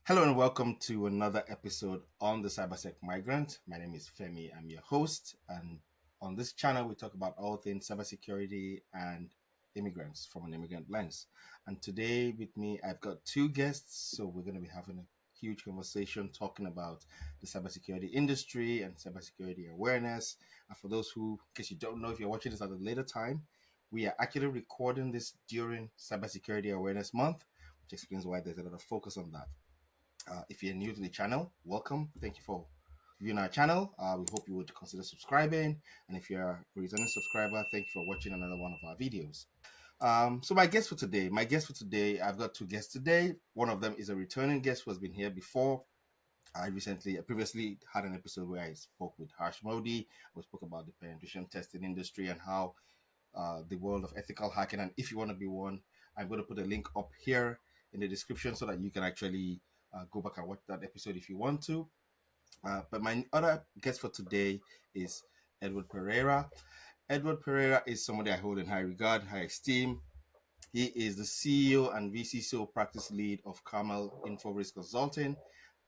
Hello and welcome to another episode on the CyberSec Migrant. My name is Femi. I'm your host, and on this channel we talk about all things cybersecurity and immigrants from an immigrant lens. And today with me, I've got two guests, so we're going to be having a huge conversation talking about the cybersecurity industry and cybersecurity awareness. And for those who, in case you don't know, if you're watching this at a later time, we are actually recording this during Cybersecurity Awareness Month, which explains why there's a lot of focus on that. If you're new to the channel, welcome. Thank you for viewing our channel. We hope you would consider subscribing. And if you're a returning subscriber, thank you for watching another one of our videos. So my guest for today, I've got two guests today. One of them is a returning guest who has been here before. I previously had an episode where I spoke with Harsh Modi. We spoke about the penetration testing industry and how the world of ethical hacking. And if you want to be one, I'm going to put a link up here in the description so that you can actually go back and watch that episode if you want to. But my other guest for today is Edward Pereira. Edward Pereira is somebody I hold in high regard, high esteem. He is the CEO and VCCO practice lead of Carmel Info Risk Consulting,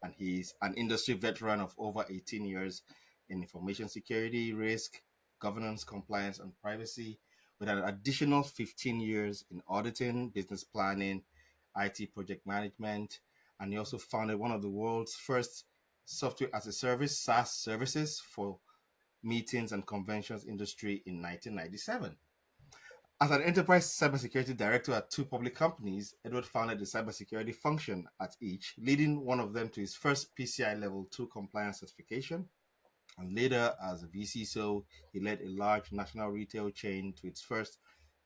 and he's an industry veteran of over 18 years in information security, risk, governance, compliance, and privacy, with an additional 15 years in auditing, business planning, IT project management, and he also founded one of the world's first software as a service SaaS services for meetings and conventions industry in 1997. As an enterprise cybersecurity director at two public companies, Edward founded the cybersecurity function at each, leading one of them to his first PCI Level 2 compliance certification. And later, as a VCSO, he led a large national retail chain to its first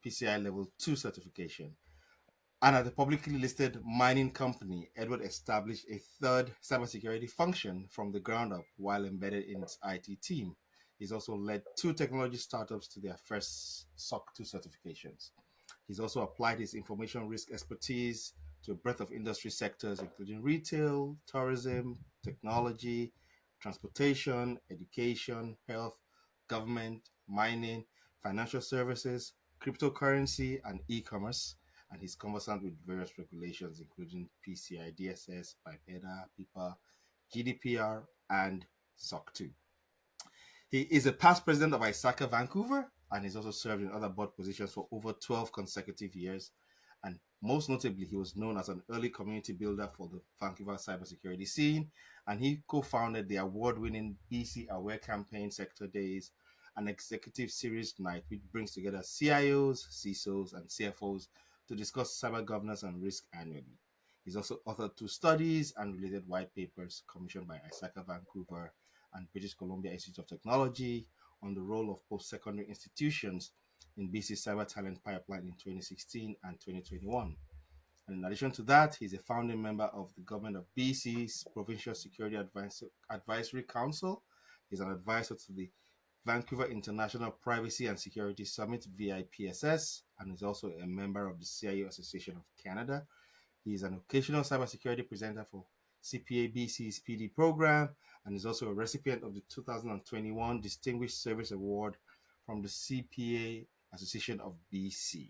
PCI Level 2 certification. And at a publicly listed mining company, Edward established a third cybersecurity function from the ground up while embedded in its IT team. He's also led two technology startups to their first SOC 2 certifications. He's also applied his information risk expertise to a breadth of industry sectors, including retail, tourism, technology, transportation, education, health, government, mining, financial services, cryptocurrency, and e commerce. And he's conversant with various regulations, including PCI DSS, BIPEDA, PIPA, GDPR, and SOC 2. He is a past president of ISACA Vancouver, and he's also served in other board positions for over 12 consecutive years. And most notably, he was known as an early community builder for the Vancouver cybersecurity scene, and he co-founded the award-winning BC Aware Campaign Sector Days, an executive series night which brings together CIOs, CISOs, and CFOs to discuss cyber governance and risk annually. He's also authored two studies and related white papers commissioned by ISACA Vancouver and British Columbia Institute of Technology on the role of post-secondary institutions in BC cyber talent pipeline in 2016 and 2021. And in addition to that, he's a founding member of the government of BC's Provincial Security Advisory Council. He's an advisor to the Vancouver International Privacy and Security Summit, VIPSS, and is also a member of the CIO Association of Canada. He is an occasional cybersecurity presenter for CPA-BC's PD program and is also a recipient of the 2021 Distinguished Service Award from the CPA Association of BC.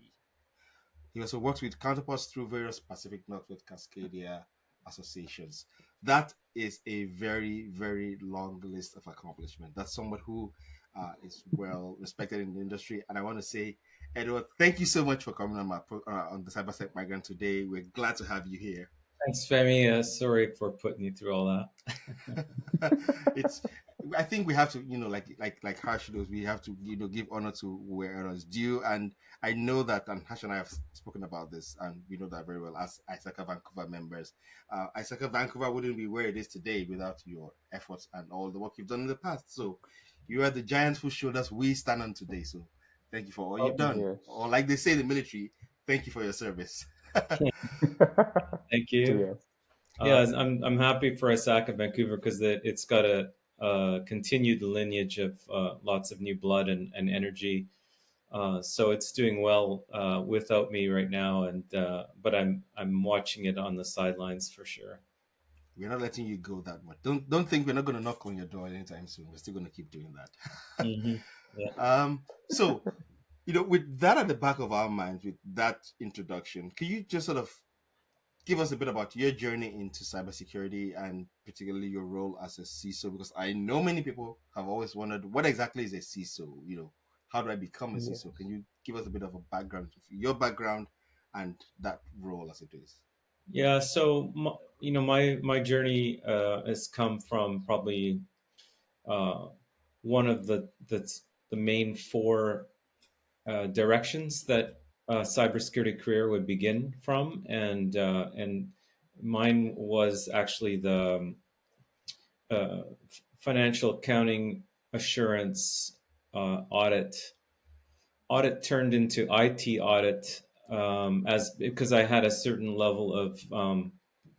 He also works with counterparts through various Pacific Northwest Cascadia associations. That is a very, very long list of accomplishments. That's someone who is well respected in the industry. And I want to say, Edward, thank you so much for coming on on the CyberSec Migrant today. We're glad to have you here. Thanks, Femi. Sorry for putting you through all that. It's I think we have to, like Harsh knows, we have to, give honor to where honor is due. And I know that, and Harsh and I have spoken about this, and we know that very well as ISACA Vancouver members. ISACA Vancouver wouldn't be where it is today without your efforts and all the work you've done in the past. So you are the giants whose shoulders we stand on today. So thank you for all you've Oh, done. Yes. Or like they say in the military, thank you for your service. thank you. Yes. Yeah, uh, I'm happy for ISAC Vancouver because it's got a continued lineage of lots of new blood and energy. So it's doing well without me right now, and but I'm watching it on the sidelines for sure. We're not letting you go that much. Don't think we're not going to knock on your door anytime soon. We're still going to keep doing that. Hmm. Yeah. So with that at the back of our minds, with that introduction, can you just sort of give us a bit about your journey into cybersecurity and particularly your role as a CISO? Because I know many people have always wondered what exactly is a CISO. How do I become a CISO? Can Yes. you give us a bit of a background, your background, and that role as it is? Yeah, so my journey has come from probably uh, one of the main four directions that cybersecurity career would begin from, and mine was actually the financial accounting assurance audit. Audit turned into IT audit, as because I had a certain level of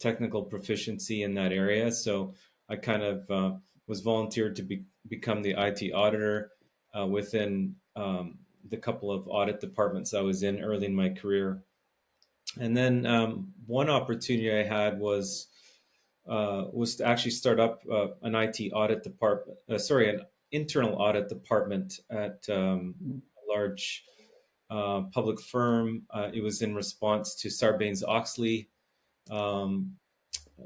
technical proficiency in that area. So I kind of was volunteered to become the IT auditor within the couple of audit departments I was in early in my career. And then one opportunity I had was to actually start up an IT audit department. Sorry, an internal audit department at Mm. a large public firm. It was in response to Sarbanes-Oxley. Um,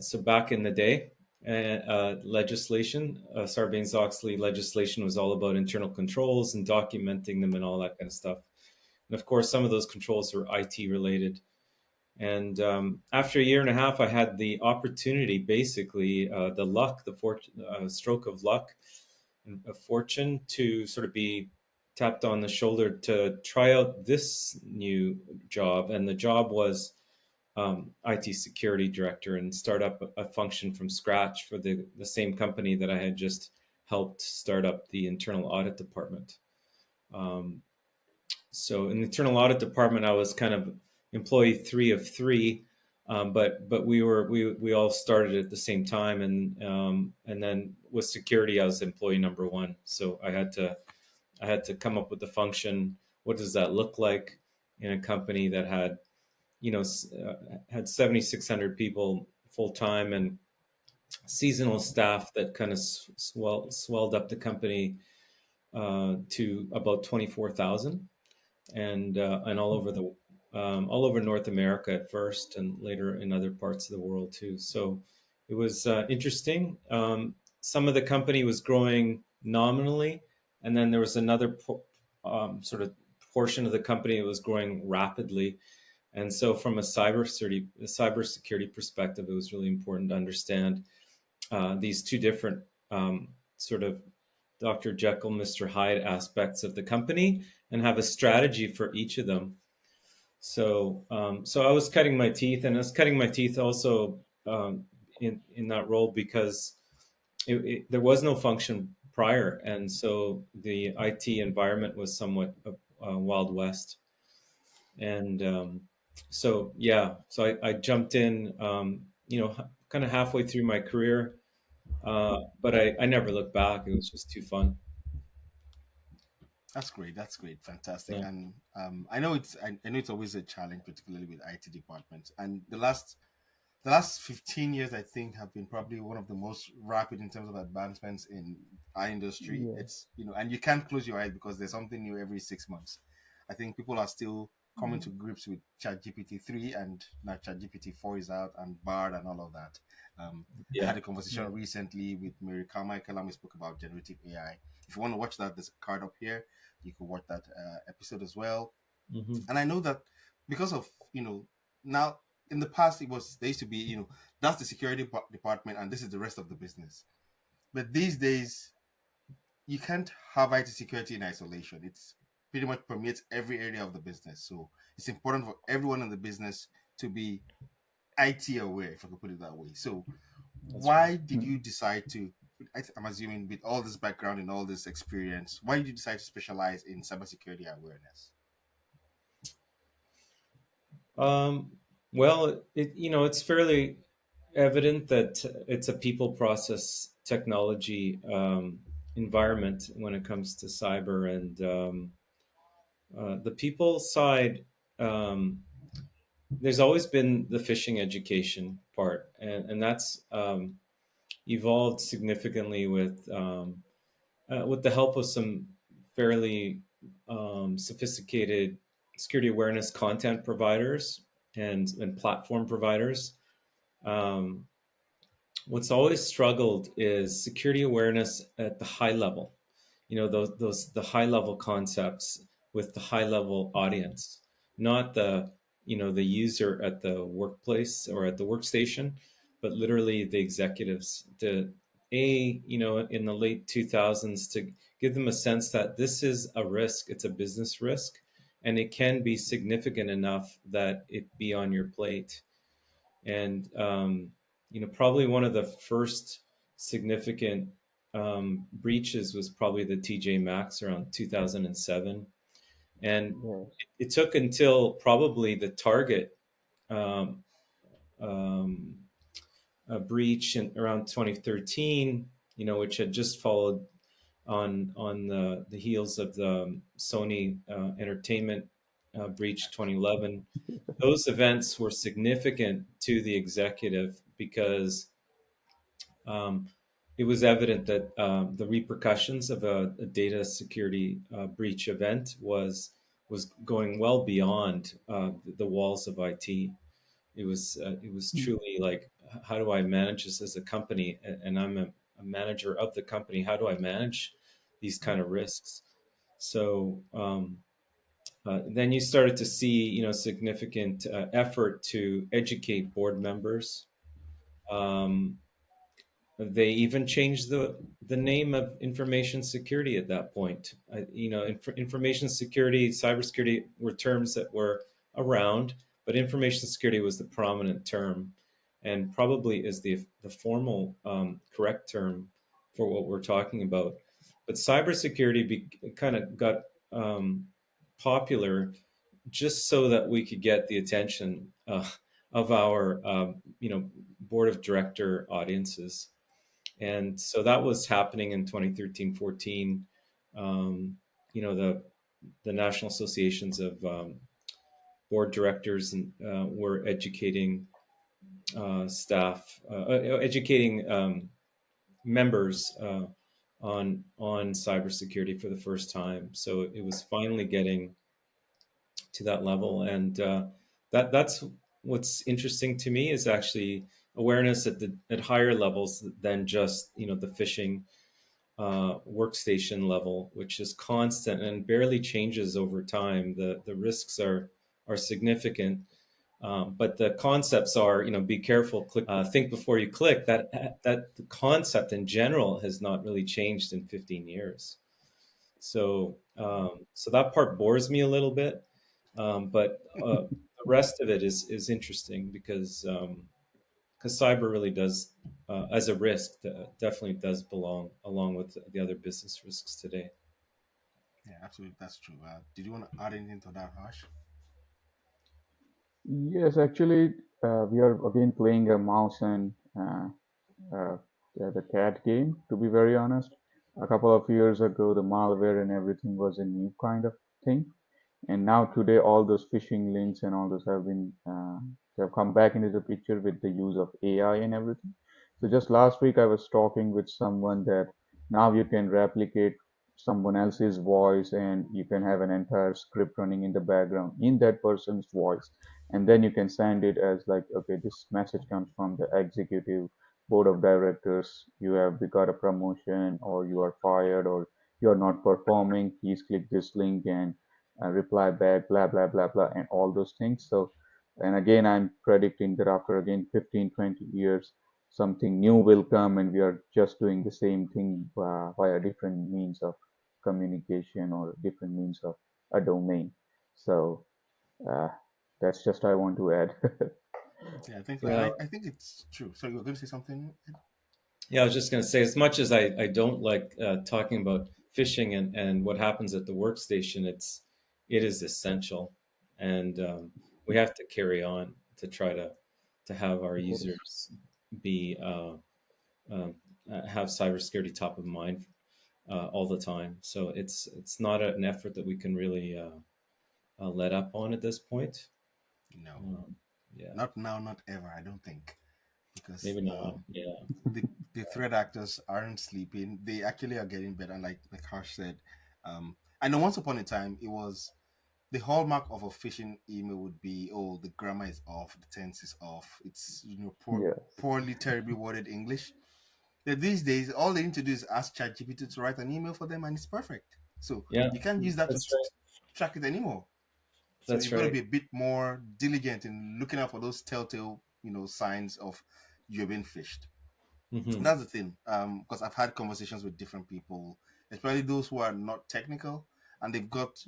so back in the day, legislation, Sarbanes-Oxley legislation was all about internal controls and documenting them and all that kind of stuff. And of course, some of those controls are IT related. And after a year and a half, I had the opportunity, basically, the luck, stroke of luck and of fortune to sort of be tapped on the shoulder to try out this new job. And the job was IT security director and start up a function from scratch for the same company that I had just helped start up the internal audit department. Um, so in the internal audit department, I was kind of employee three of three, but we all started at the same time, and then with security, I was employee number one. So I had to come up with the function. What does that look like in a company that had had 7,600 people full time and seasonal staff that kind of swelled up the company to about 24,000 and all over North America at first, and later in other parts of the world too. So it was interesting. Some of the company was growing nominally, and then there was another sort of portion of the company that was growing rapidly. And so, from a cybersecurity perspective, it was really important to understand these two different sort of Dr. Jekyll, Mr. Hyde aspects of the company and have a strategy for each of them. So I was cutting my teeth, and I was cutting my teeth also in that role because there was no function prior, and so the IT environment was somewhat Wild West. And so yeah, so I jumped in, kind of halfway through my career, but I never looked back. It was just too fun. That's great. That's great. Fantastic. Yeah. And I know it's always a challenge, particularly with IT departments. And the last 15 years, I think, have been probably one of the most rapid in terms of advancements in our industry. Yes. And you can't close your eyes because there's something new every 6 months. I think people are still coming to grips with ChatGPT 3, and now ChatGPT 4 is out, and Bard and all of that. I Yeah. had a conversation recently with Mary Carmichael, and we spoke about generative AI. If you want to watch that, there's a card up here. You can watch that episode as well. Hmm. And I know that because of now, in the past, there used to be, that's the security department and this is the rest of the business. But these days, you can't have IT security in isolation. It's pretty much permeates every area of the business. So it's important for everyone in the business to be IT aware, if I could put it that way. So That's right. why did you decide to, I'm assuming with all this background and all this experience, why did you decide to specialize in cybersecurity awareness? Um, well, it's fairly evident that it's a people process technology environment when it comes to cyber, and the people side. Um, there's always been the phishing education part, and that's evolved significantly with the help of some fairly sophisticated security awareness content providers. and platform providers. Um, what's always struggled is security awareness at the high level. Those the high level concepts with the high level audience, not the user at the workplace or at the workstation, but literally the executives. In the late 2000s, to give them a sense that this is a risk, it's a business risk, and it can be significant enough that it be on your plate. And probably one of the first significant breaches was probably the TJ Maxx around 2007, and Yes. it took until probably the Target um, um, breach in around 2013, which had just followed on the heels of the Sony Entertainment breach 2011. Those events were significant to the executive because um, it was evident that the repercussions of a data security breach event was going well beyond the walls of IT. It was truly like, how do I manage this as a company? And I'm a manager of the company. How do I manage these kind of risks? So then you started to see, significant effort to educate board members. Um, they even changed the name of information security at that point. Information security, cybersecurity were terms that were around, but information security was the prominent term, and probably is the formal correct term for what we're talking about. But cybersecurity kind of got um, popular just so that we could get the attention of our board of director audiences. And so that was happening in 2013, 14. Um, the national associations of board directors were educating staff, educating members on cybersecurity for the first time. So it was finally getting to that level, and that's what's interesting to me, is actually awareness at higher levels than just the phishing workstation level, which is constant and barely changes over time. The risks are significant, but the concepts are, be careful, think before you click. That the concept in general has not really changed in 15 years. So that part bores me a little bit, but the rest of it is interesting because cyber really does, as a risk, definitely does belong along with the other business risks today. Yeah, absolutely, that's true. Did you want to add anything to that, Harsh? Yes, actually, we are again playing a mouse and uh, the cat game, to be very honest. A couple of years ago, the malware and everything was a new kind of thing. And now today, all those phishing links and all those they have come back into the picture with the use of AI and everything. So just last week, I was talking with someone that now you can replicate someone else's voice and you can have an entire script running in the background in that person's voice, and then you can send it as like, okay, this message comes from the executive board of directors. You have got a promotion, or you are fired, or you are not performing. Please click this link and reply back, blah blah blah blah, and all those things. So, and again, I'm predicting that after again 15, 20 years, something new will come, and we are just doing the same thing via different means of communication or different means of a domain. So uh, that's just I want to add. Yeah, I think Yeah, I think it's true. So you were going to say something? Ed? yeah. I was just going to say, as much as I don't like talking about phishing and what happens at the workstation, it is essential, and we have to carry on to try to have our Yes. users be um, have cybersecurity top of mind all the time. So it's not an effort that we can really let up on at this point. No, Um, yeah, not now, not ever. I don't think, because maybe not. Yeah, the threat actors aren't sleeping. They actually are getting better. Like Harsh said, I know once upon a time it was the hallmark of a phishing email would be, oh, the grammar is off, the tense is off, it's Yes. poorly, terribly worded English. These days, all they need to do is ask ChatGPT to write an email for them, and it's perfect. So Yeah, you can't use that to that's right. track it anymore. So That's you've got to right. be a bit more diligent in looking out for those telltale, signs of you're being fished. Hmm. That's the thing. Because I've had conversations with different people, especially those who are not technical, and they've got,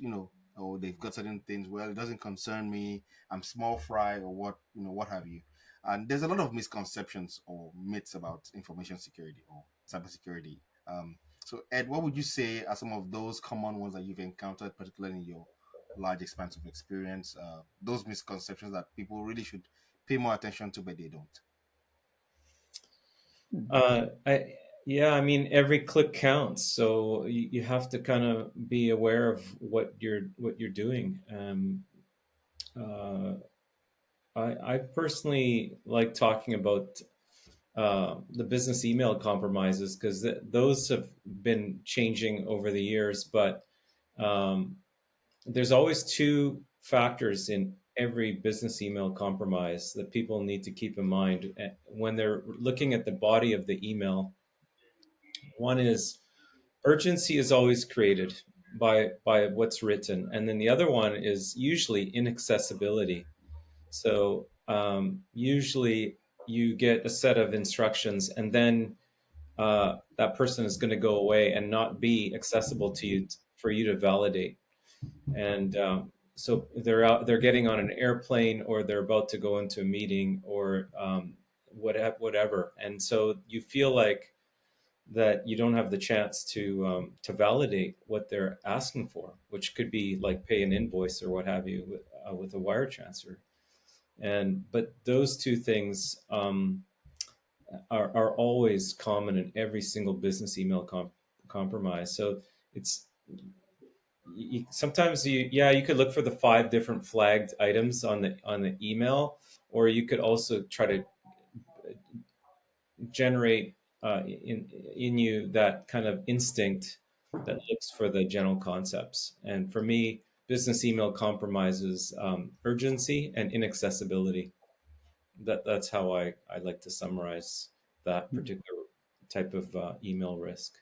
or they've got certain things. Well, it doesn't concern me. I'm small fry, or what, what have you. And there's a lot of misconceptions or myths about information security or cybersecurity. So Ed, what would you say are some of those common ones that you've encountered, particularly in your large expanse of experience? Those misconceptions that people really should pay more attention to, but they don't. Hmm. I Yeah, I mean every click counts, so you have to kind of be aware of what you're doing. Uh, I personally like talking about the business email compromises because those have been changing over the years, but um, there's always two factors in every business email compromise that people need to keep in mind when they're looking at the body of the email. One is urgency is always created by what's written, and then the other one is usually inaccessibility. So usually you get a set of instructions, and then that person is going to go away and not be accessible to you for you to validate. And so they're getting on an airplane, or they're about to go into a meeting, or whatever. And so you feel like that you don't have the chance to validate what they're asking for, which could be like pay an invoice or what have you with a wire transfer. And but those two things are always common in every single business email compromise. So it's sometimes you could look for the five different flagged items on the email, or you could also try to generate in you that kind of instinct that looks for the general concepts. And for me, business email compromises urgency and inaccessibility. That's how I like to summarize that Hmm. particular type of email risk.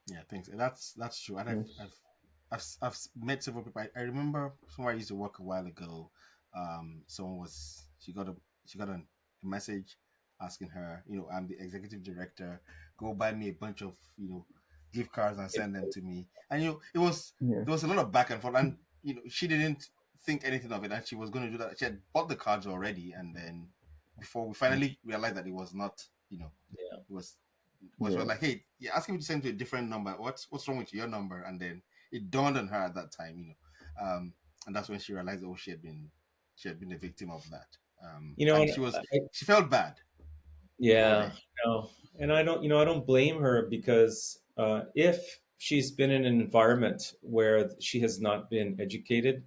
Yeah, thanks. That's true. And Yes. I've met several people. I remember somewhere I used to work a while ago. Someone was she got a message asking her, I'm the executive director. Go buy me a bunch of gift cards and send them to me. And Yes. there was a lot of back and forth, and she didn't think anything of it, and she was going to do that. She had bought the cards already, and then before we finally realized that it was not, Yeah. it was Yes. like, hey, you're asking me to send to a different number. What's wrong with your number? And then it dawned on her at that time, and that's when she realized, oh, she had been a victim of that, You know, and and she felt bad for yeah, her. no, and I don't blame her because if she's been in an environment where she has not been educated,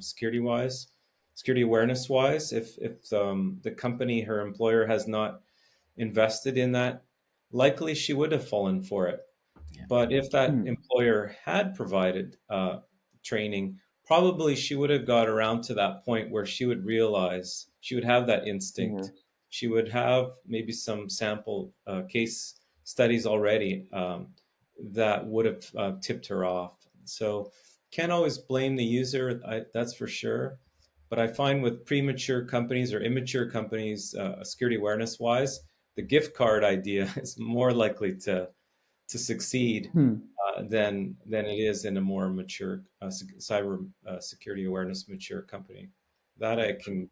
security awareness wise, if the company, her employer, has not invested in that, likely she would have fallen for it. Yeah, But if that Hmm. employer had provided training, probably she would have got around to that point where she would realize she would have that instinct. Yes. She would have maybe some sample case studies already that would have tipped her off. So can't always blame the user, that's for sure. But I find with premature companies or immature companies, security awareness wise, the gift card idea is more likely to succeed Hmm. than it is in a more mature cyber security awareness mature company. That very true.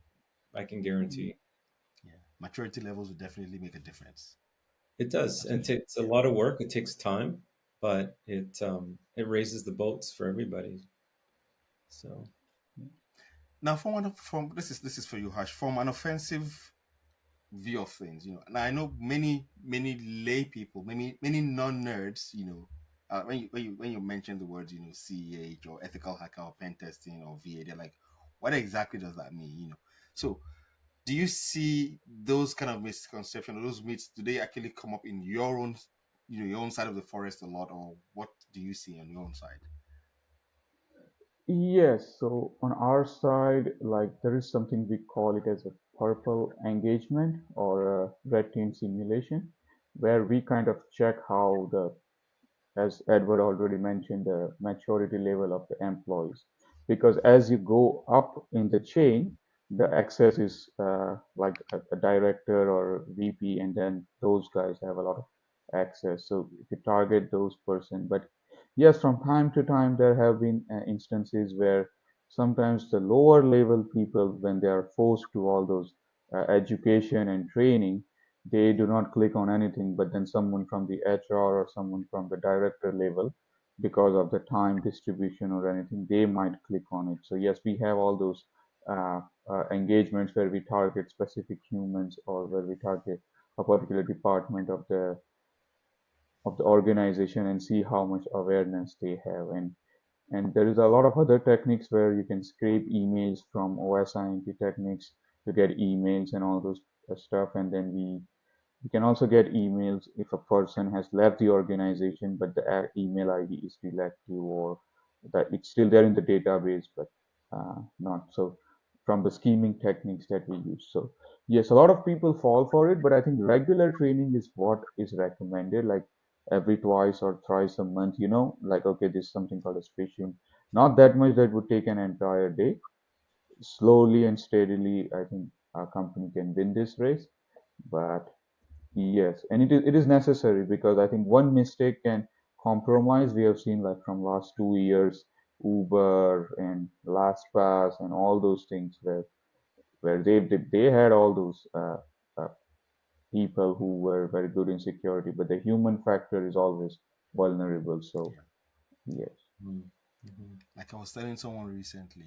I can guarantee. Yeah, maturity levels will definitely make a difference. It does, That's for and it sure. takes a lot of work. It takes time, but it raises the boats for everybody. So Now, from this is for you, Hash. From an offensive view of things, and I know many lay people, many non-nerds, when you mention the words, CEH or ethical hacker or pen testing or VA, they're like, what exactly does that mean? So do you see those kind of misconceptions, those myths, do they actually come up in your own, your own side of the forest a lot, or what do you see on your own side? Yes, so on our side, like there is something we call it as a purple engagement or a red team simulation, where we kind of check how the, as Edward already mentioned, the maturity level of the employees. Because as you go up in the chain, the access is like a director or VP, and then those guys have a lot of access. So if you target those person, but yes, from time to time there have been instances where sometimes the lower level people, when they are forced to all those education and training, they do not click on anything, but then someone from the HR or someone from the director level, because of the time distribution or anything, they might click on it. So yes, we have all those engagements where we target specific humans or where we target a particular department of the organization and see how much awareness they have. And there is a lot of other techniques where you can scrape emails from OSINT techniques to get emails and all those stuff, and then we you can also get emails if a person has left the organization, but the email ID is still active, or that it's still there in the database, but not so from the scheming techniques that we use. So yes, a lot of people fall for it, but I think regular training is what is recommended, like every twice or thrice a month. Like okay, this is something called a spatium. Not that much that would take an entire day. Slowly and steadily, I think our company can win this race, but yes, and it is necessary because I think one mistake can compromise. We have seen like from last 2 years, Uber and LastPass and all those things where they had all those uh, people who were very good in security, but the human factor is always vulnerable. So Yeah. yes, Mm-hmm. Like I was telling someone recently,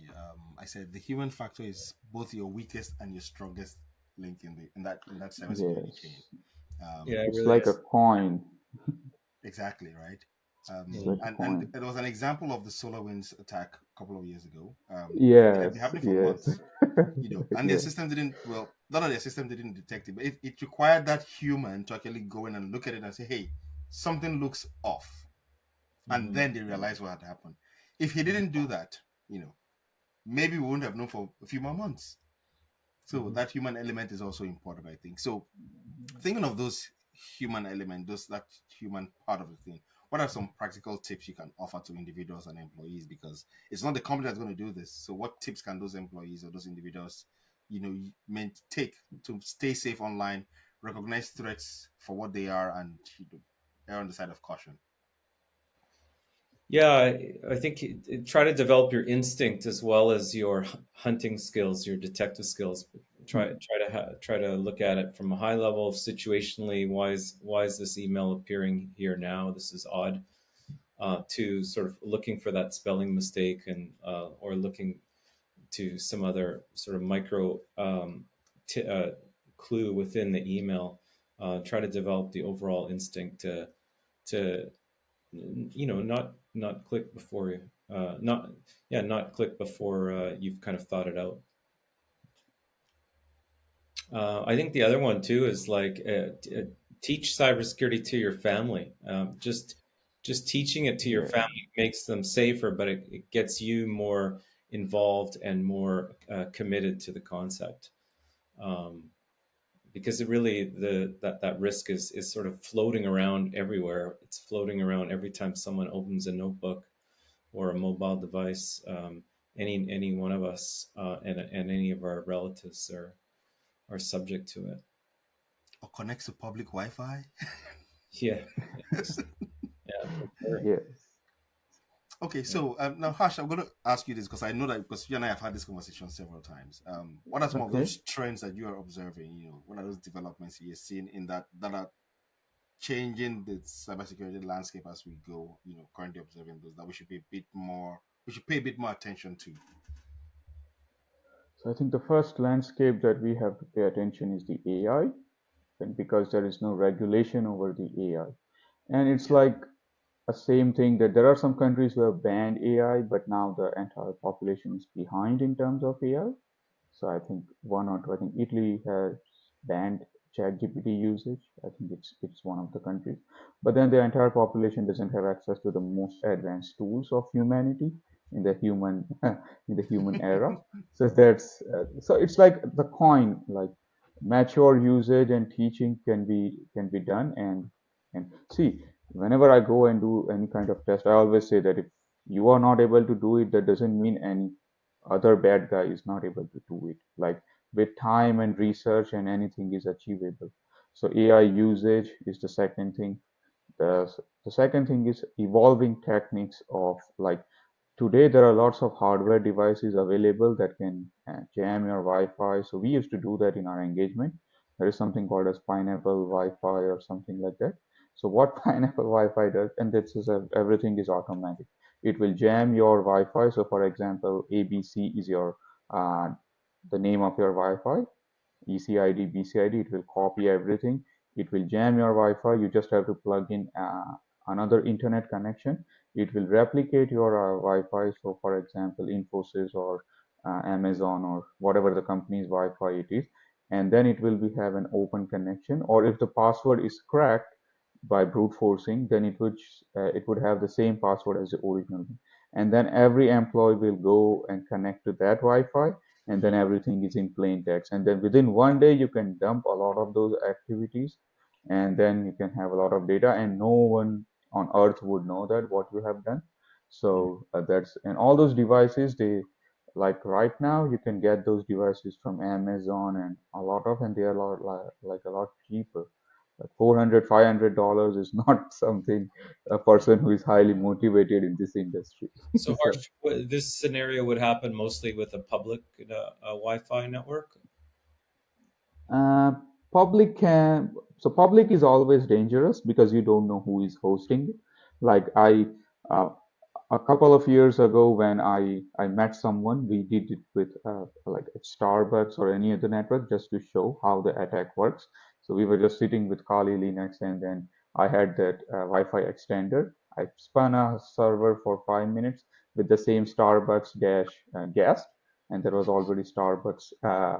I said the human factor is both your weakest and your strongest link in that cybersecurity chain. yes, Yeah, it Um, it's really like a is. coin. exactly right. It's Mm. like a And coin. it was an example of the SolarWinds attack a couple of years ago. It had been Yes, happening for yes, months, and their yes. system didn't. Well, none of their system didn't detect it, but it required that human to actually go in and look at it and say, "Hey, something looks off," and Mm-hmm. then they realized what had happened. If he didn't do that, maybe we wouldn't have known for a few more months. So Mm-hmm. that human element is also important, I think. So thinking of those human element, those that human part of the thing, what are some practical tips you can offer to individuals and employees? Because it's not the company that's going to do this. So what tips can those employees or those individuals, take to stay safe online, recognize threats for what they are, and err on the side of caution? Yeah, I think try to develop your instinct as well as your hunting skills, your detective skills. Try to look at it from a high level, situationally. Why is this email appearing here now? This is odd. To sort of looking for that spelling mistake and or looking to some other sort of micro clue within the email. Try to develop the overall instinct to not click before not yeah not click before you've kind of thought it out. I think the other one too is like teach cybersecurity to your family. Just teaching it to your Yeah. family makes them safer, but it gets you more involved and more committed to the concept. Um, because it really that risk is sort of floating around everywhere. It's floating around every time someone opens a notebook or a mobile device. Any one of us and any of our relatives are subject to it. Or connects to public Wi-Fi? Yeah, yes, yeah, for sure. Yes. Okay, Yeah. so now, Harsh, I'm going to ask you this because I know that because you and I have had this conversation several times. What are some of Okay. those trends that you are observing? What are those developments you're seeing in that are changing the cybersecurity landscape as we go? Currently observing those that we should pay a bit more attention to. So I think the first landscape that we have to pay attention is the AI, and because there is no regulation over the AI. And it's Yeah, like a same thing that there are some countries who have banned AI, but now the entire population is behind in terms of AI. So I think one or two, I think Italy has banned ChatGPT usage. I think it's one of the countries. But then the entire population doesn't have access to the most advanced tools of humanity. in the human in the human era. So that's so it's like the coin, like mature usage and teaching can be done. And see, whenever I go and do any kind of test, I always say that if you are not able to do it, that doesn't mean any other bad guy is not able to do it. Like with time and research, and anything is achievable. So AI usage is the second thing. the, the second thing is evolving techniques of, like, today there are lots of hardware devices available that can jam your Wi-Fi. So we used to do that in our engagement. There is something called as pineapple Wi-Fi or something like that. So what pineapple Wi-Fi does, and this is everything is automatic. It will jam your Wi-Fi. So for example, ABC is your uh, the name of your Wi-Fi, ECID, BCID. It will copy everything. It will jam your Wi-Fi. You just have to plug in another internet connection. It will replicate your Wi-Fi. So, for example, Infosys or Amazon or whatever the company's Wi-Fi it is, and then it will have an open connection. Or if the password is cracked by brute forcing, then it would have the same password as the original. And then every employee will go and connect to that Wi-Fi, and then everything is in plain text. And then within one day, you can dump a lot of those activities, and then you can have a lot of data, and no one on earth would know that what you have done. So that's, and all those devices, they, like right now you can get those devices from Amazon and a lot of, and they are a lot, like a lot cheaper. Like 400, $500 is not something a Yeah. person who is highly motivated in this industry. So So Harsh, this scenario would happen mostly with a public Wi-Fi network. Uh, public can so public is always dangerous because you don't know who is hosting it. Like uh, a couple of years ago when I met someone, we did it with like at Starbucks or any other network just to show how the attack works. So we were just sitting with Kali Linux, and then I had that Wi-Fi extender. I spun a server for 5 minutes with the same Starbucks dash guest, and there was already Starbucks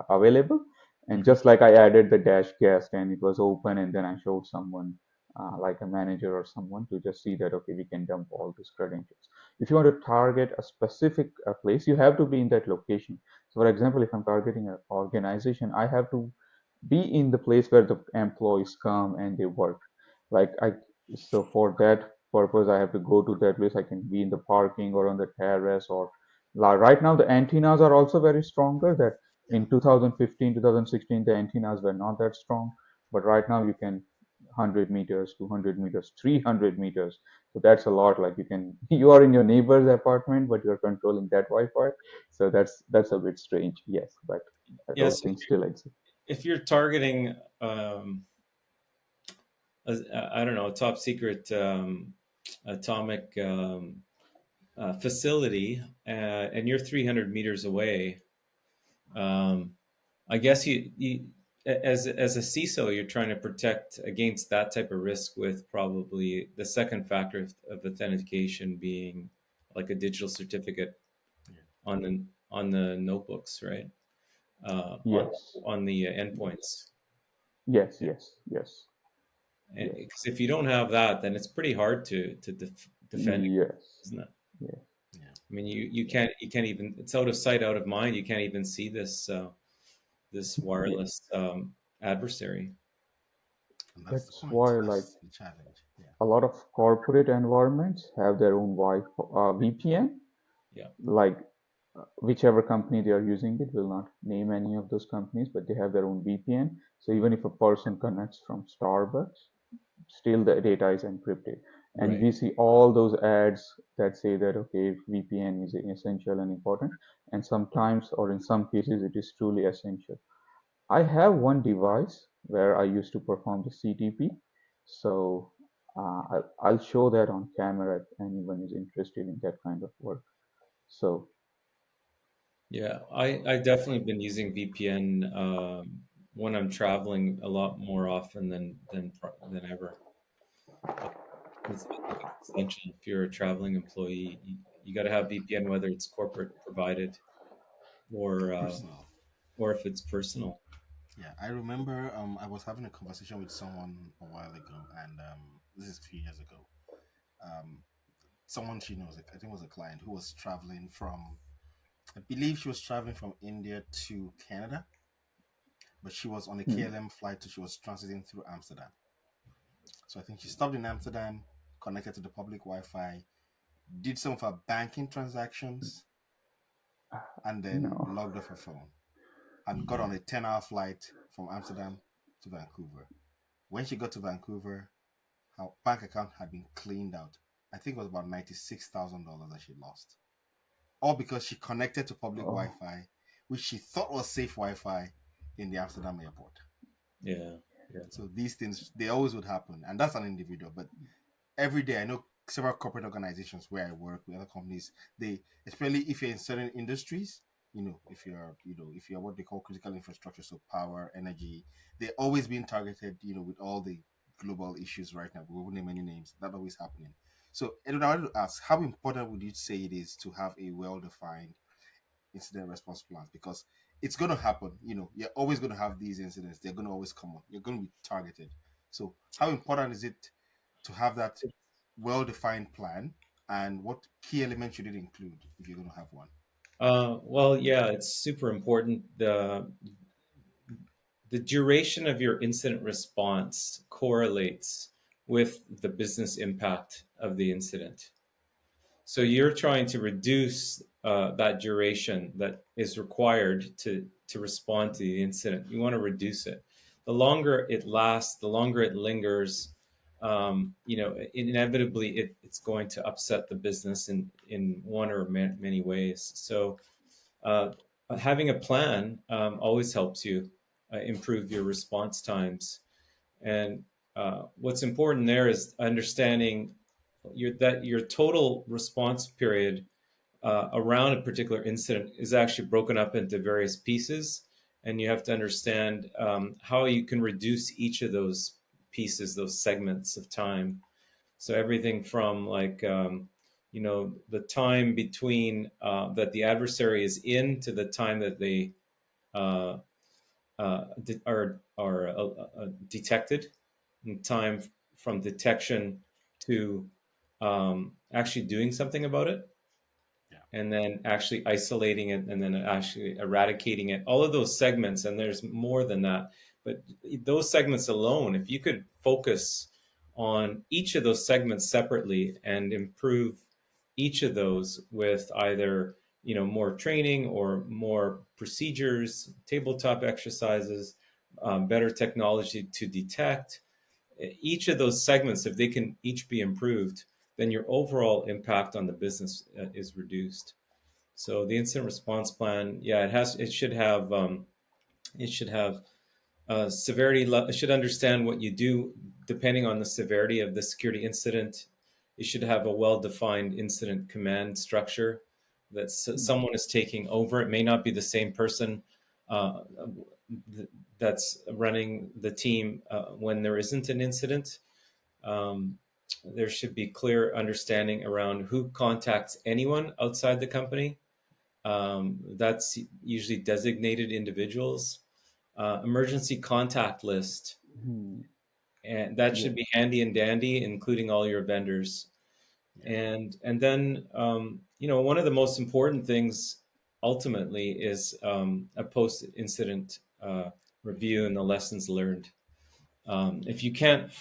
available. And Mm-hmm. just like I added the dash guest and it was open, and then I showed someone like a manager or someone to just see that, okay, we can dump all these credentials. If you want to target a specific place, you have to be in that location. So, for example, if I'm targeting an organization, I have to be in the place where the employees come and they work. Like so for that purpose, I have to go to that place. I can be in the parking or on the terrace, or right now the antennas are also very stronger. That Yeah. in 2015, 2016, the antennas were not that strong, but right now you can 100 meters, 200 meters, 300 meters. So that's a lot. Like you are in your neighbor's apartment, but you're controlling that Wi-Fi. So that's a bit strange, yes, but those Yes, things still exist. if you're targeting, um, I don't know, a top secret atomic facility, and you're 300 meters away, um, I guess as a CISO, you're trying to protect against that type of risk with probably the second factor of authentication being like a digital certificate Yeah. on the notebooks, right? Uh, on Yes, on the yes, endpoints. yes, yes, yes, yes, Because if you don't have that, then it's pretty hard to defend, yes, isn't it? yes, Yeah. I mean, you yes, can't even, it's out of sight, out of mind. You can't even see this yes. wireless adversary. And that's the That's point. why, like, That's the challenge. Yeah. a lot of corporate environments have their own VPN. Yeah. Like, whichever company they are using, it will not name any of those companies, but they have their own VPN. So even if a person connects from Starbucks, still the data is encrypted. And Right. we see all those ads that say that, okay, VPN is essential and important. And sometimes, or in some cases, it is truly essential. I have one device where I used to perform the CTP. So I'll show that on camera if anyone is interested in that kind of work. So Yeah, I definitely been using VPN when I'm traveling a lot more often than ever. I think it's essential if you're a traveling employee. You got to have VPN, whether it's corporate provided or uh, Personal. or if it's personal. Yeah. I remember I was having a conversation with someone a while ago, and this is a few years ago. Um, someone she knows, I think it was a client who was traveling from, I believe she was traveling from India to Canada, but she was on a Hmm. KLM flight, so she was transiting through Amsterdam. So I think she stopped in Amsterdam, connected to the public Wi-Fi, did some of her banking transactions, and then No. logged off her phone and got on a 10-hour flight from Amsterdam to Vancouver. When she got to Vancouver, her bank account had been cleaned out. I think it was about $96,000 that she lost. All because she connected to public Oh, Wi Fi, which she thought was safe Wi Fi in the Amsterdam airport. Yeah, yeah. So these things, they always would happen. And that's an individual. But every day, I know several corporate organizations where I work with other companies, they, especially if you're in certain industries, if you're what they call critical infrastructure, so power, energy, they're always being targeted, with all the global issues right now. We won't name any names. That's always happening. So, Edward, I wanted to ask, how important would you say it is to have a well-defined incident response plans? Because it's going to happen. You're always going to have these incidents. They're going to always come on. You're going to be targeted. So, how important is it to have that well-defined plan, and what key elements should it include if you're going to have one? Well, yeah, it's super important. The duration of your incident response correlates with the business impact of the incident. So you're trying to reduce that duration that is required to respond to the incident. You want to reduce it. The longer it lasts, the longer it lingers. Inevitably it's going to upset the business in one or many ways. So uh, having a plan always helps you improve your response times. And what's important there is understanding that your total response period around a particular incident is actually broken up into various pieces, and you have to understand how you can reduce each of those pieces, those segments of time. So everything from the time between that the adversary is in to the time that they uh, are detected, and time from detection to actually doing something about it, Yeah. and then actually isolating it, and then actually eradicating it. All of those segments, and there's more than that, but those segments alone, if you could focus on each of those segments separately and improve each of those with either more training or more procedures, tabletop exercises, better technology to detect each of those segments, if they can each be improved, then your overall impact on the business is reduced. So the incident response plan, yeah, it should have severity. It should understand what you do depending on the severity of the security incident. It should have a well-defined incident command structure that hmm. someone is taking over. It may not be the same person uh, that's running the team when there isn't an incident. Um, there should be clear understanding around who contacts anyone outside the company. That's usually designated individuals. Emergency contact list, Hmm. and that should Yes. be handy and dandy, including all your vendors. Yeah. And then one of the most important things ultimately is a post incident review and the lessons learned. If you can't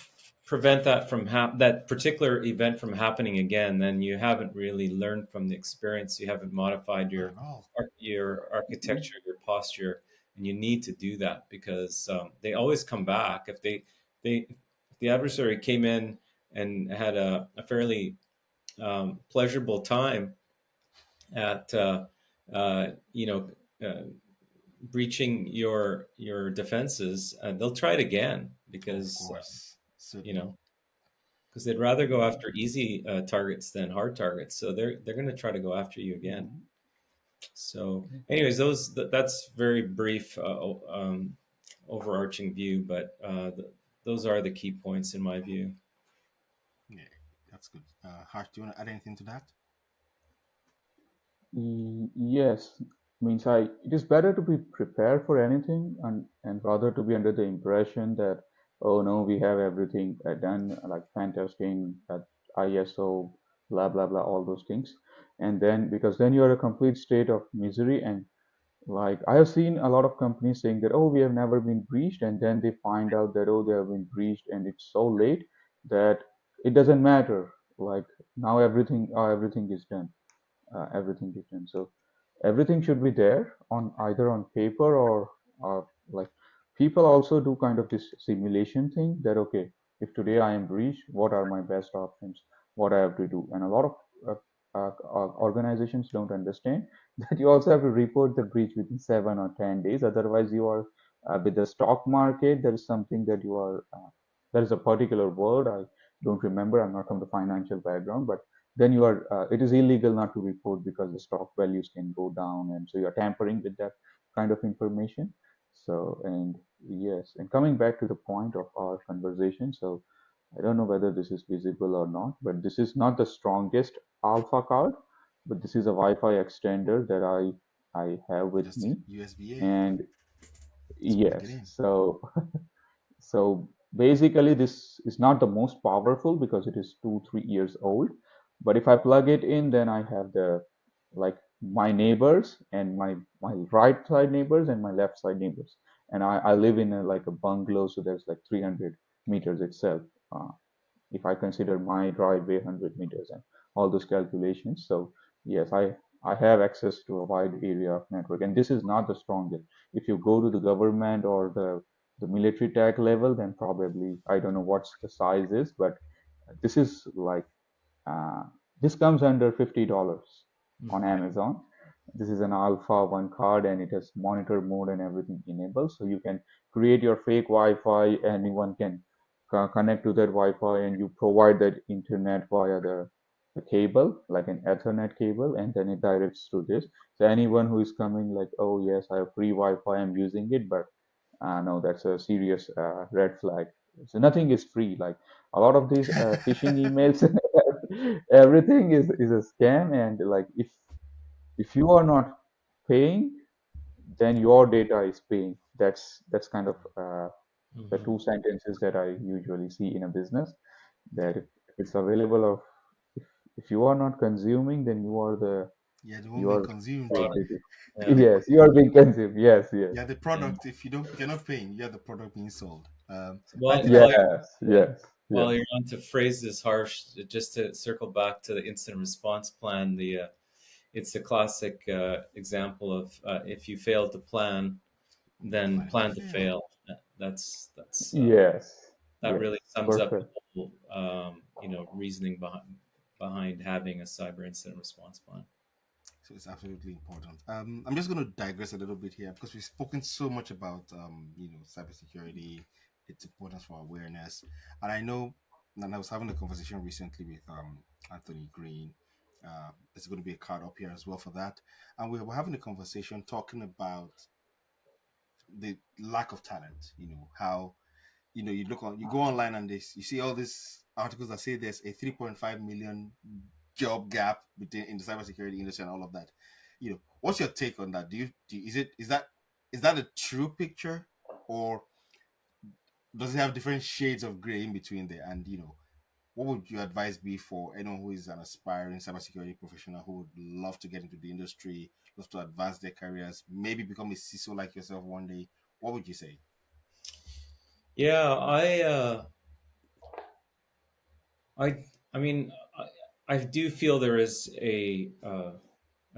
prevent that from that particular event from happening again, then you haven't really learned from the experience. You haven't modified Not at all. your Mhm. architecture, your posture, and you need to do that because they always come back. If the adversary came in and had a fairly pleasurable time at uh, you know uh, breaching your defenses, they'll try it again Of because course. you Certainly. know because they'd rather go Mhm. after easy targets than hard targets. So they're going to try to go after you again. Mhm. So, anyways, that's very brief, overarching view, but those are the key points in my view. Yeah, that's good. Harsh, do you want to add anything to that? Yes, means it is better to be prepared for anything and rather to be under the impression that, oh no, we have everything done, like pen testing, ISO. blah blah blah, all those things. And then because then you're a complete state of misery. And like I have seen a lot of companies saying that, oh, we have never been breached, and then they find out that, oh, they have been breached, and it's so late that it doesn't matter. Like now everything is done. Everything is done. So everything should be there on either on paper or like people also do kind of this simulation thing that, okay, if today I am breached, what are my best options, what I have to do. And a lot of organizations don't understand that you also have to report the breach within 7 or 10 days. Otherwise you are with the stock market, there is something that you are there is a particular word I don't remember, I'm not from the financial background, but then you are it is illegal not to report because the stock values can go down, and so you're tampering with that kind of information. So, and yes, and coming back to the point of our conversation, so I don't know whether this is visible or not, but this is not the strongest alpha card, but this is a Wi-Fi extender that I have with Just me. USB-A. And Just plug it yes, in. so basically, this is not the most powerful because it is 2, 3 years old. But if I plug it in, then I have the like my neighbors and my right side neighbors and my left side neighbors. And I live in a, like a bungalow, so there's like 300 meters itself. Uh, if I consider my driveway 100 meters and all those calculations. So yes, I have access to a wide area of network, and this is not the strongest. If you go to the government or the military tech level, then probably I don't know what's the size is, but this is like uh, this comes under $50 on Amazon. This is an Alpha 1 card and it has monitor mode and everything enabled. So you can create your fake Wi-Fi. Anyone can connect to that Wi-Fi, and you provide that internet via the cable, like an Ethernet cable, and then it directs to this. So anyone who is coming like, oh yes, I have free Wi-Fi, I'm using it, but no, that's a serious red flag. So nothing is free. Like a lot of these phishing emails, everything is a scam. And like if you are not paying, then your data is paying. That's kind of the Mm-hmm. two sentences that I usually see in a business. That if it's available, or if, if you are not consuming, then Yeah, the one you being are consumed. Product. Yeah. yes, you are being consumed. Yes, yes, Yeah, the Yeah. product. If you're not paying, you're the product being sold. So I while think I while yes, you're, yes, while yes. you're on to phrases harsh, just to circle back to the incident response plan, the it's a classic example of if you fail to plan, then plan to plan to fail. fail. That's Yes, that yes, really sums up the perfect. whole reasoning behind having a cyber incident response plan. So it's absolutely important. I'm just going to digress a little bit here because we've spoken so much about cybersecurity, its importance for awareness, and I know. And I was having a conversation recently with Anthony Green. There's going to be a card up here as well for that, and we were having a conversation talking about the lack of talent. How you go online and you see all these articles that say there's a 3.5 million job gap between in the cybersecurity industry and all of that. What's your take on that? Is that a true picture, or does it have different shades of gray in between there? And what would your advice be for anyone who is an aspiring cybersecurity professional who would love to get into the industry, love to advance their careers, maybe become a CISO like yourself one day? What would you say? Yeah, I I mean I do feel there is a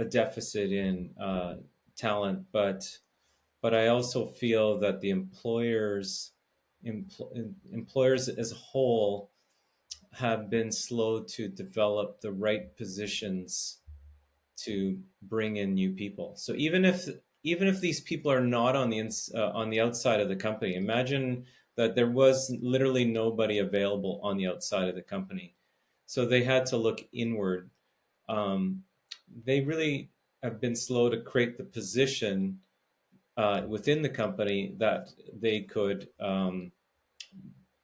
deficit in talent, but I also feel that the employers as a whole have been slow to develop the right positions to bring in new people. So even if these people are not on the outside of the company, imagine that there was literally nobody available on the outside of the company, so they had to look inward. Um, they really have been slow to create the position within the company that they could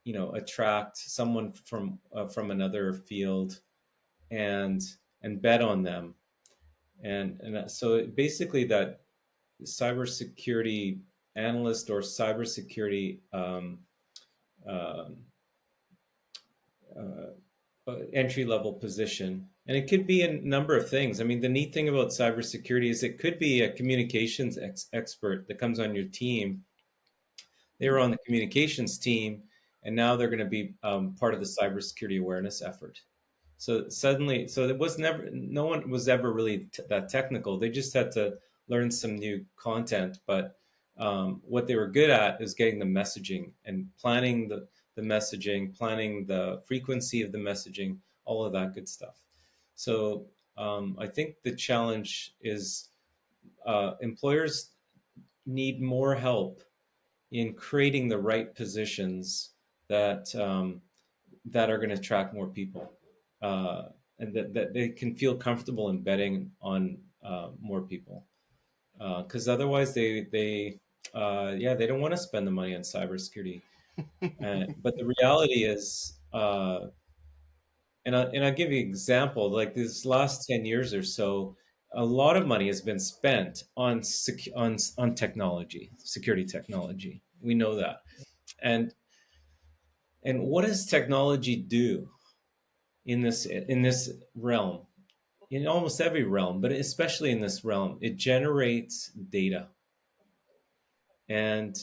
attract someone from another field and bet on them. And so basically that cybersecurity analyst or cybersecurity um, uh, entry level position. And it could be a number of things. I mean, the neat thing about cybersecurity is it could be a communications expert that comes on your team. They were on the communications team, and now they're going to be part of the cybersecurity awareness effort. So suddenly, so it was never, no one was ever really that technical. They just had to learn some new content. But what they were good at is getting the messaging and planning the messaging, planning the frequency of the messaging, all of that good stuff. So I think the challenge is employers need more help in creating the right positions that that are going to attract more people, and that they can feel comfortable in betting on more people. Because otherwise, they don't want to spend the money on cybersecurity. But the reality is, and I'll give you an example. Like this last 10 years or so, a lot of money has been spent on on technology, security technology. We know that, and what does technology do in this realm? In almost every realm, but especially in this realm, it generates data. And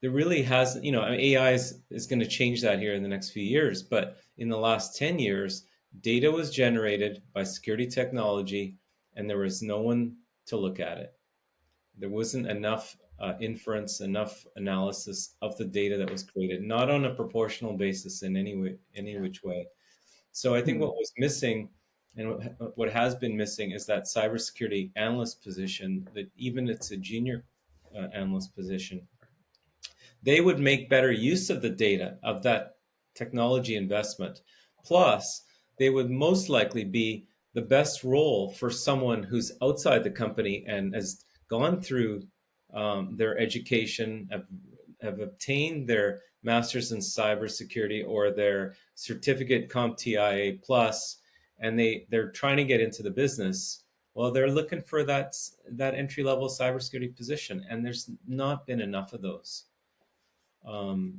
there really has, I mean, AI is going to change that here in the next few years. But in the last 10 years, data was generated by security technology, and there was no one to look at it. There wasn't enough inference, enough analysis of the data that was created, not on a proportional basis in any way, any which way. So I think Hmm. what was missing and what has been missing is that cybersecurity analyst position, that even it's a junior analyst position, they would make better use of the data of that technology investment. Plus, they would most likely be the best role for someone who's outside the company and has gone through their education, have obtained their master's in cybersecurity or their certificate CompTIA plus, and they're trying to get into the business. Well, they're looking for that entry level cybersecurity position, and there's not been enough of those.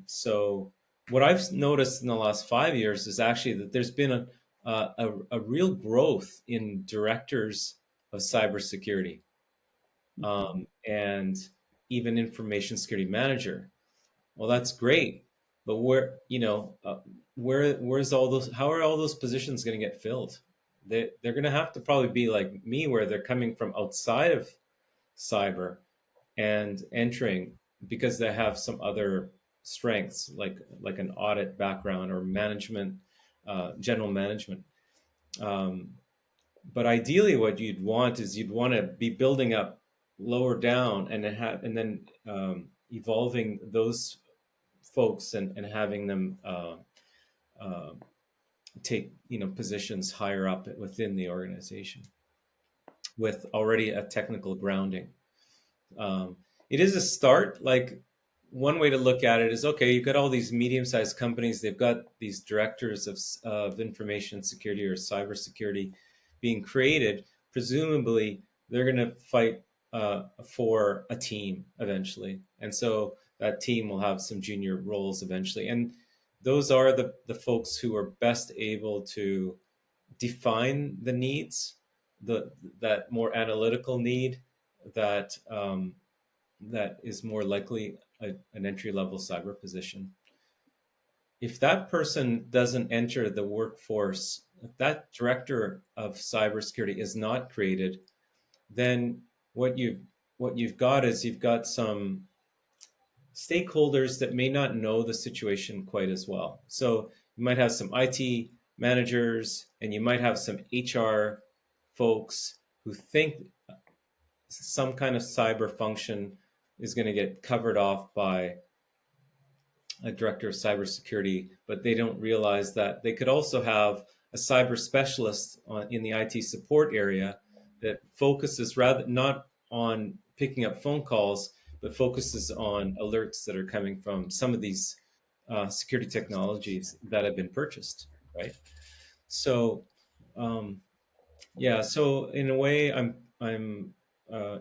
So what I've noticed in the last 5 years is actually that there's been a real growth in directors of cybersecurity, and even information security manager. Well, that's great, but where's all those? How are all those positions going to get filled? They're going to have to probably be like me, where they're coming from outside of cyber and entering because they have some other strengths like an audit background or management, general management. Um, but ideally, what you'd want is you'd want to be building up lower down and then evolving those folks and having them uh, take positions higher up within the organization with already a technical grounding. Um, it is a start. Like one way to look at it is, okay, you've got all these medium-sized companies. They've got these directors of information security or cybersecurity being created. Presumably, they're going to fight for a team eventually, and so that team will have some junior roles eventually. And those are the folks who are best able to define the needs, the that more analytical need that that is more likely an entry level cyber position. If that person doesn't enter the workforce, if that director of cybersecurity is not created, then what you've what you've got is you've got some stakeholders that may not know the situation quite as well. So you might have some IT managers and you might have some HR folks who think some kind of cyber function is going to get covered off by a director of cybersecurity, but they don't realize that they could also have a cyber specialist in the IT support area that focuses rather not on picking up phone calls, but focuses on alerts that are coming from some of these security technologies that have been purchased, right? So, um, yeah, so in a way, I'm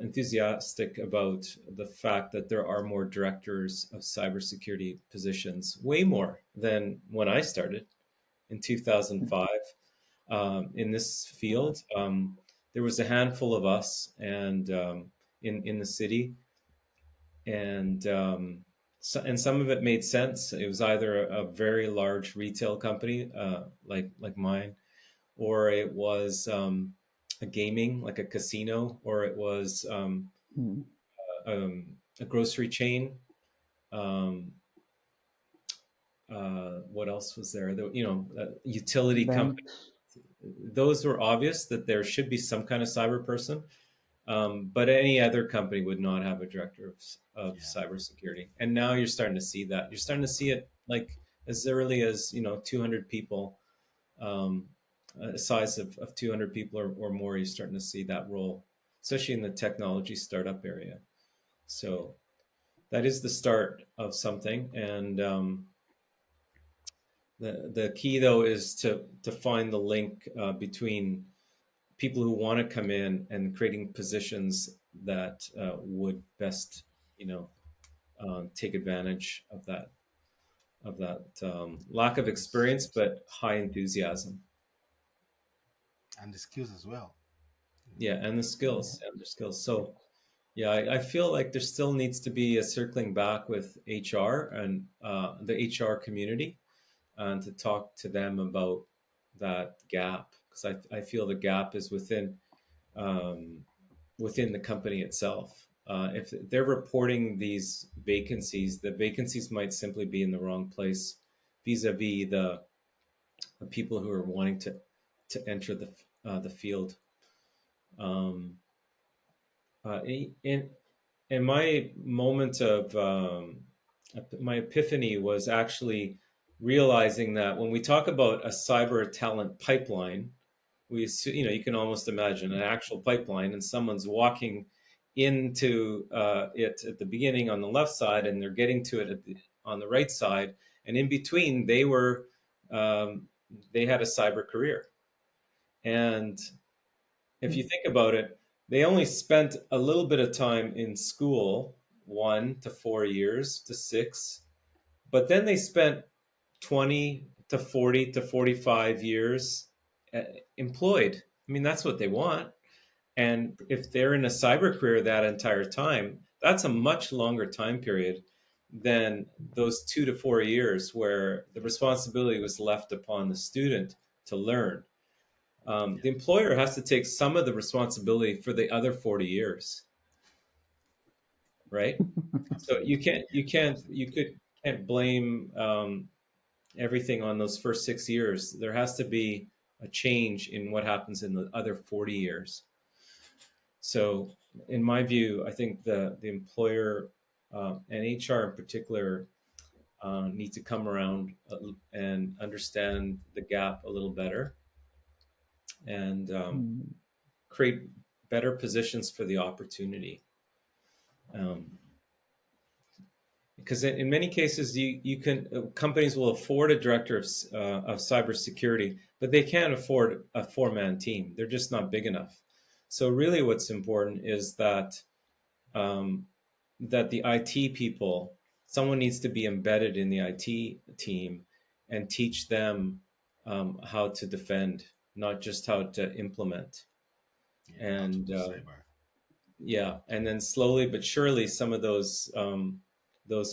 enthusiastic about the fact that there are more directors of cybersecurity positions, way more than when I started. in 2005 in this field. There was a handful of us, and in the city, and and some of it made sense. It was either a very large retail company like mine, or it was a gaming like a casino, or it was mm. a grocery chain. Um, what else was there? Utility company. Banks. Those were obvious that there should be some kind of cyber person, but any other company would not have a director of Yeah. cybersecurity. And now you're starting to see that. You're starting to see it like as early as 200 people, um, a size of 200 people or more. You're starting to see that role, especially in the technology startup area. So that is the start of something, and the key though is to find the link between people who want to come in and creating positions that would best, take advantage of that lack of experience, but high enthusiasm. And the skills as well. Yeah, and the skills, Yeah. and the skills. So yeah, I feel like there still needs to be a circling back with HR and the HR community, and to talk to them about that gap, because I feel the gap is um, within the company itself. If they're reporting these vacancies, the vacancies might simply be in the wrong place vis-a-vis the people who are wanting to enter the field. Um, in my moment of my epiphany was actually realizing that when we talk about a cyber talent pipeline, you can almost imagine an actual pipeline, and someone's walking into it at the beginning on the left side, and they're getting to it on the right side, and in between um, they had a cyber career. And if you Mm, think about it, they only spent a little bit of time in school, 1 to 4 years to six, but then they spent 20 to 40 to 45 years uh, employed. I mean, that's what they want. And if they're in a cyber career that entire time, that's a much longer time period than those 2 to 4 years where the responsibility was left upon the student to learn. Yeah. The employer has to take some of the responsibility for the other 40 years, right? So Absolutely. you Absolutely. can't blame everything on those first 6 years. There has to be a change in what happens in the other 40 years. So, in my view, I think the employer and HR in particular need to come around and understand the gap a little better, and mm, create better positions for the opportunity. Um, because in many cases, you can companies will afford a director of cybersecurity, but they can't afford a four-man team. They're just not big enough. So really, what's important is um, that the IT people, someone needs to be embedded in the IT team and teach them how to defend, not just how to implement. Yeah. How to And do cyber. yeah, and then slowly but surely, some of those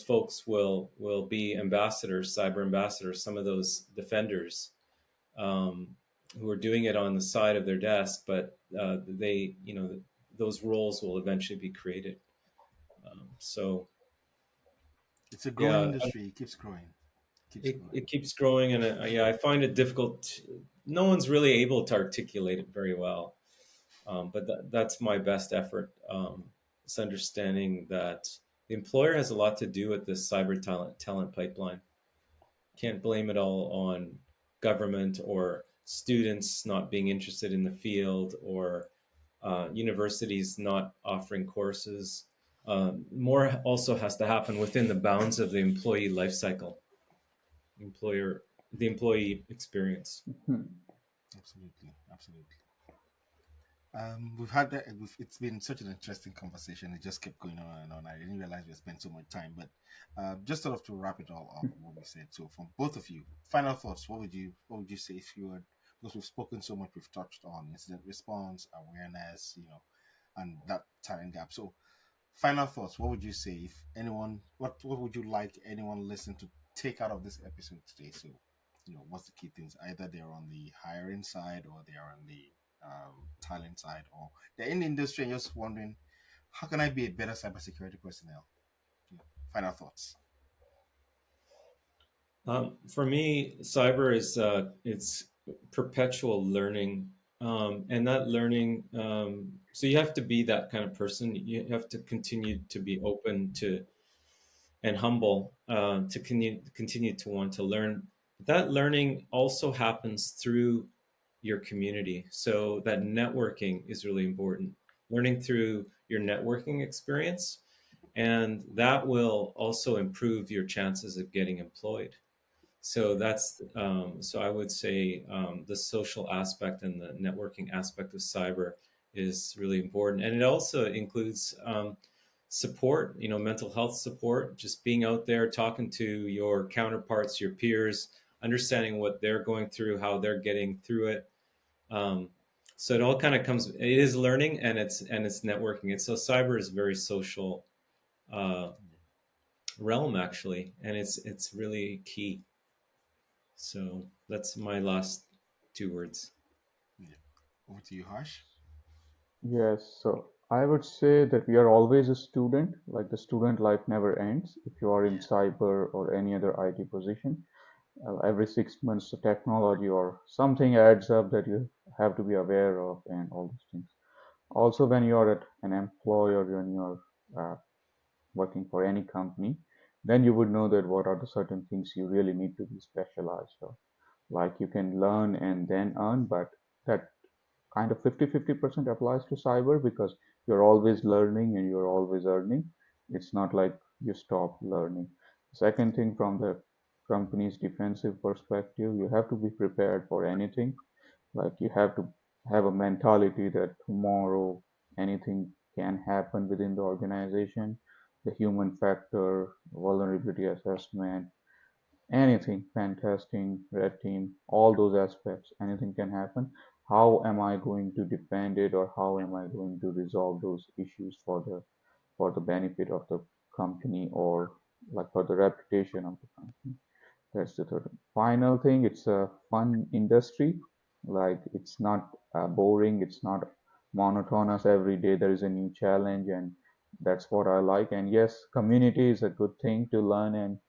folks will be ambassadors, cyber ambassadors. Some of those defenders um, who are doing it on the side of their desk, but those roles will eventually be created. So It's a growing yeah, industry. It keeps growing. Keeps growing. it keeps growing, and yeah, I find it difficult. No one's really able to articulate it very well, but that's my best effort. It's understanding that the employer has a lot to do with this cyber talent pipeline. Can't blame it all on government or students not being interested in the field, or universities not offering courses. More also has to happen within the bounds of the employee life cycle, employer, the employee experience. mm. Absolutely. Absolutely. it's been such an interesting conversation. It just kept going on and on. I didn't realize we spent so much time, but just sort of to wrap it all up, what we said. So, from both of you, final thoughts. What would you say if you were, because we've spoken so much, we've touched on incident response, awareness, and that talent gap. So, final thoughts. What would you say if anyone? What would you like anyone listen to take out of this episode today? So, what's the key things? Either they're on the hiring side or they are on the talent side, or they're in the industry and just wondering, how can I be a better cybersecurity personnel? Final thoughts. For me, cyber is it's perpetual learning, and that learning. So you have to be that kind of person. You have to continue to be open to and humble to continue to want to learn. That learning also happens through your community. So that networking is really important. Learning through your networking experience, and that will also improve your chances of getting employed. So so I would say the social aspect and the networking aspect of cyber is really important, and it also includes support. Mental health support, just being out there talking to your counterparts, your peers, understanding what they're going through, how they're getting through it. Um, so it all kind of comes. It is learning, and it's networking. It's so cyber is very social uh, realm actually, and it's really key. So that's my last two words. Yeah. Over to you, Harsh. Yes, so I would say that we are always a student, like the student life never ends. If you are in Yeah. cyber or any other IT position, every 6 months the technology or something adds up that you have to be aware of and all these things. Also, when you are at an employer, when you are working for any company, then you would know that what are the certain things you really need to be specialized of. Like you can learn and then earn, but that kind of 50-50% applies to cyber because you're always learning and you're always earning. It's not like you stop learning. Second thing, from the company's defensive perspective, you have to be prepared for anything. Like you have to have a mentality that tomorrow anything can happen within the organization. The human factor, vulnerability assessment, anything, pen testing, red team, all those aspects, anything can happen. How am I going to defend it, or how am I going to resolve those issues for the benefit of the company, or like for the reputation of the company? That's the third. Final thing, it's a fun industry. Like it's not boring, it's not monotonous. Every day there is a new challenge, and that's what I like. And yes, community is a good thing to learn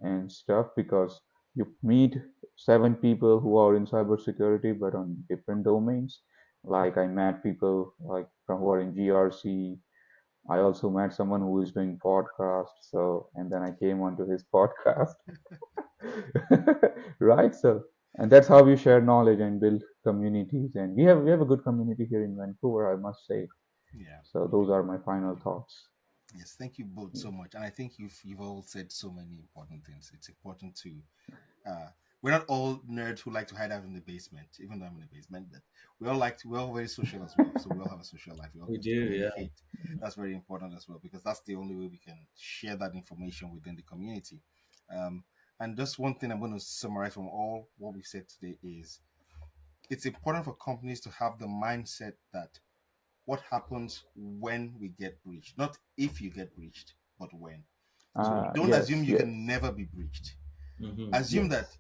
and stuff, because you meet 7 people who are in cybersecurity but on different domains. Like I met people like from who are in GRC. I also met someone who is doing podcast. So and then I came onto his podcast. Right, so and that's how we share knowledge and build communities, and we have a good community here in Vancouver, I must say. Yeah. So those are my final thoughts. Yes. Thank you both so much, and I think you've all said so many important things. It's important to Uh, we're not all nerds who like to hide out in the basement, even though I'm in the basement, but we're all very social as well. So we all have a social life. We all We need to do, yeah. communicate. That's very important as well, because that's the only way we can share that information within the community. Um, and just one thing I'm going to summarize from all what we said today is it's important for companies to have the mindset that what happens when we get breached, not if you get breached, but when. So don't assume Yes, you can yes, never be breached. Hmm. Assume that yes.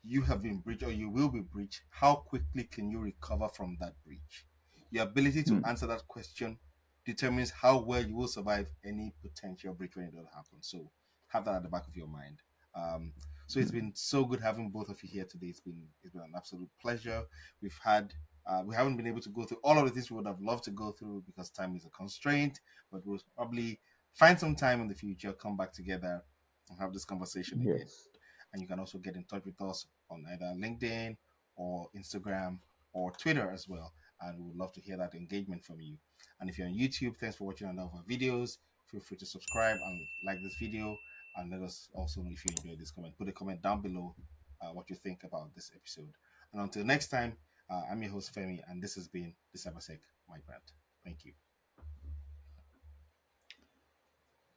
you have been breached or you will be breached. How quickly can you recover from that breach? Your ability to Hmm. answer that question determines how well you will survive any potential breach when it does happen. So have that at the back of your mind. Um, so it's Hmm. been so good having both of you here today. It's been an absolute pleasure. We haven't been able to go through all of the things we would have loved to go through because time is a constraint, but we'll probably find some time in the future, come back together and have this conversation again. Yes, And you can also get in touch with us on either LinkedIn or Instagram or Twitter as well. And we would love to hear that engagement from you. And if you're on YouTube, thanks for watching all of our videos. Feel free to subscribe and like this video. And let us also know if you enjoyed this comment. Put a comment down below what you think about this episode. And until next time, I'm your host, Femi, and this has been the CyberSec Migrant. Thank you.